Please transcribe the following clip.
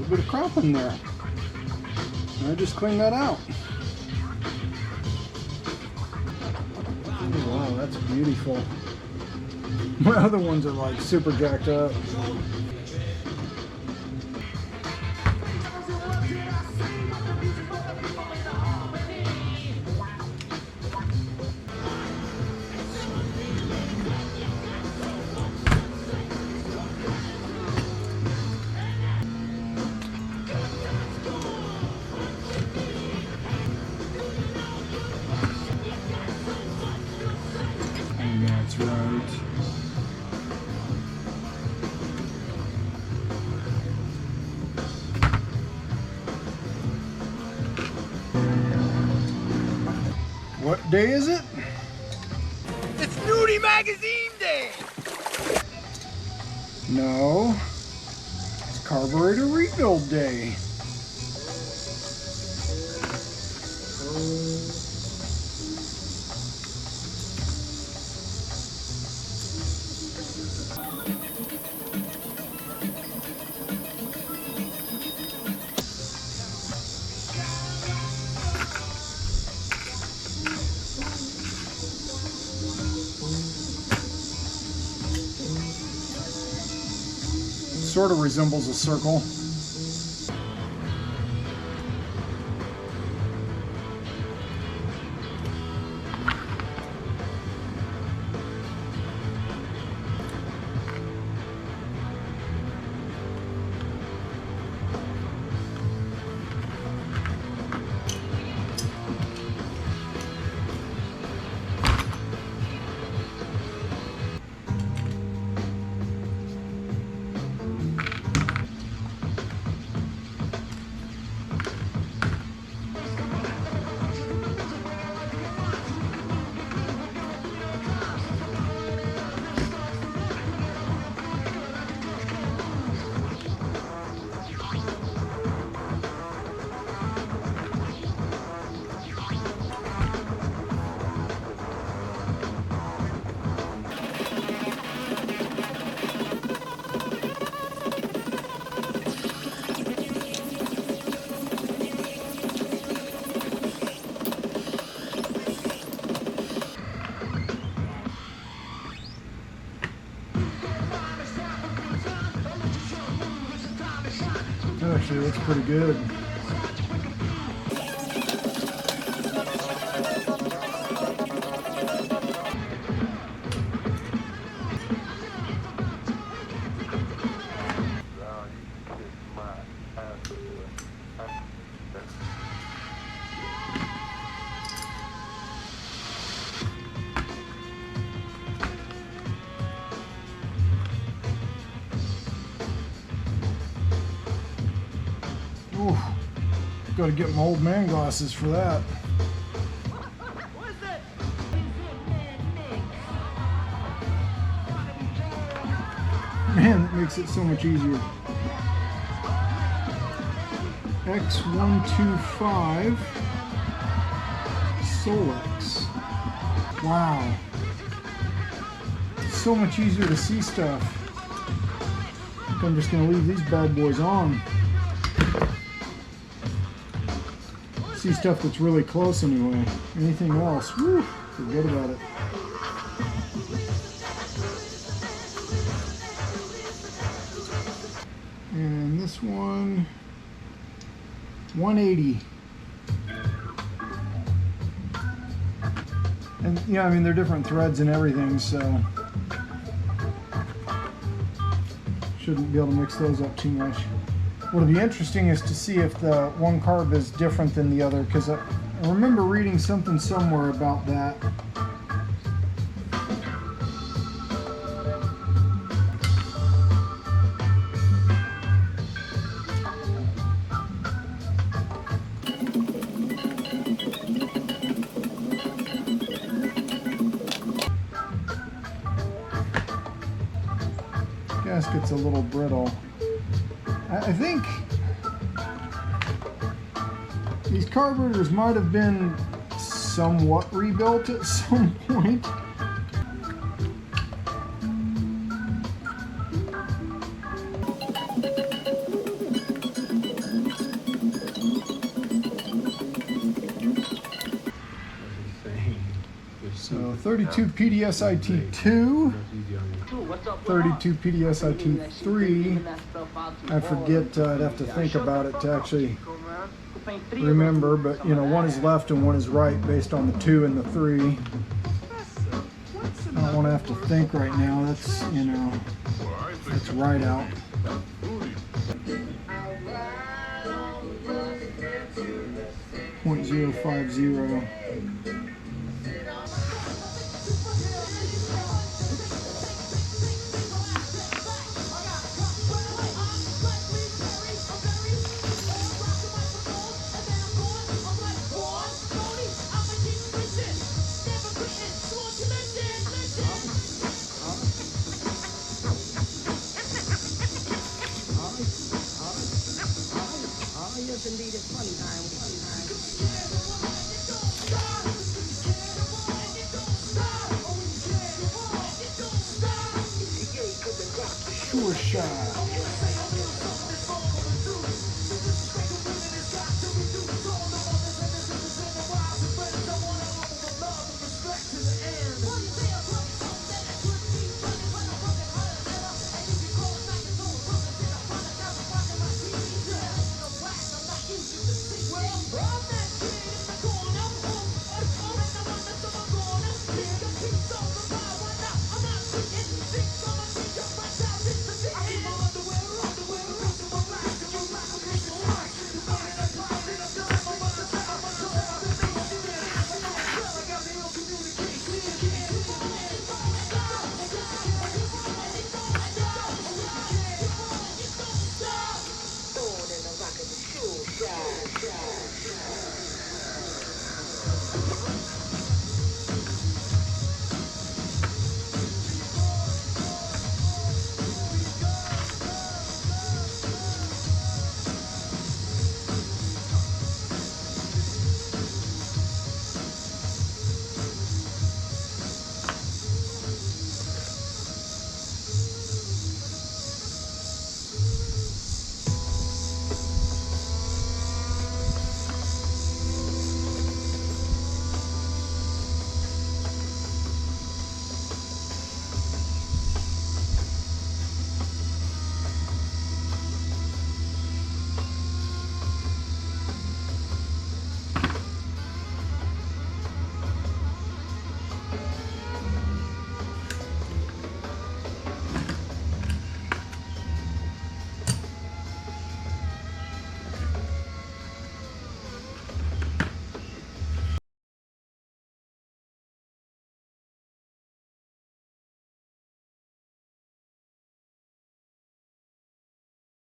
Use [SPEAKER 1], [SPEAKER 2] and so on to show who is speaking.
[SPEAKER 1] bit of crop in there. And I just cleaned that out. Oh, wow, that's beautiful. My other ones are like super jacked up. And that's right. What day is it?
[SPEAKER 2] It's Nudie Magazine Day!
[SPEAKER 1] No. It's Carburetor Rebuild Day. Sort of resembles a circle. Actually, looks pretty good. Ooh, gotta get my old man glasses for that. Man, that makes it so much easier. X125 Solex. Wow. So much easier to see stuff. I think I'm just gonna leave these bad boys on. See stuff that's really close anyway. Anything else, whew, forget about it. And this one, 180. And yeah, I mean, they're different threads and everything, so shouldn't be able to mix those up too much. What'll be interesting is to see if the one carb is different than the other, because I remember reading something somewhere about that. Gasket's a little brittle. I think these carburetors might have been somewhat rebuilt at some point. So 32 PDSIT2, 32 PDSIT3. I forget, I'd have to think about it to actually remember, but you know, one is left and one is right based on the 2 and the 3. I don't want to have to think right now. That's, you know, that's right out. .050. Sure shot.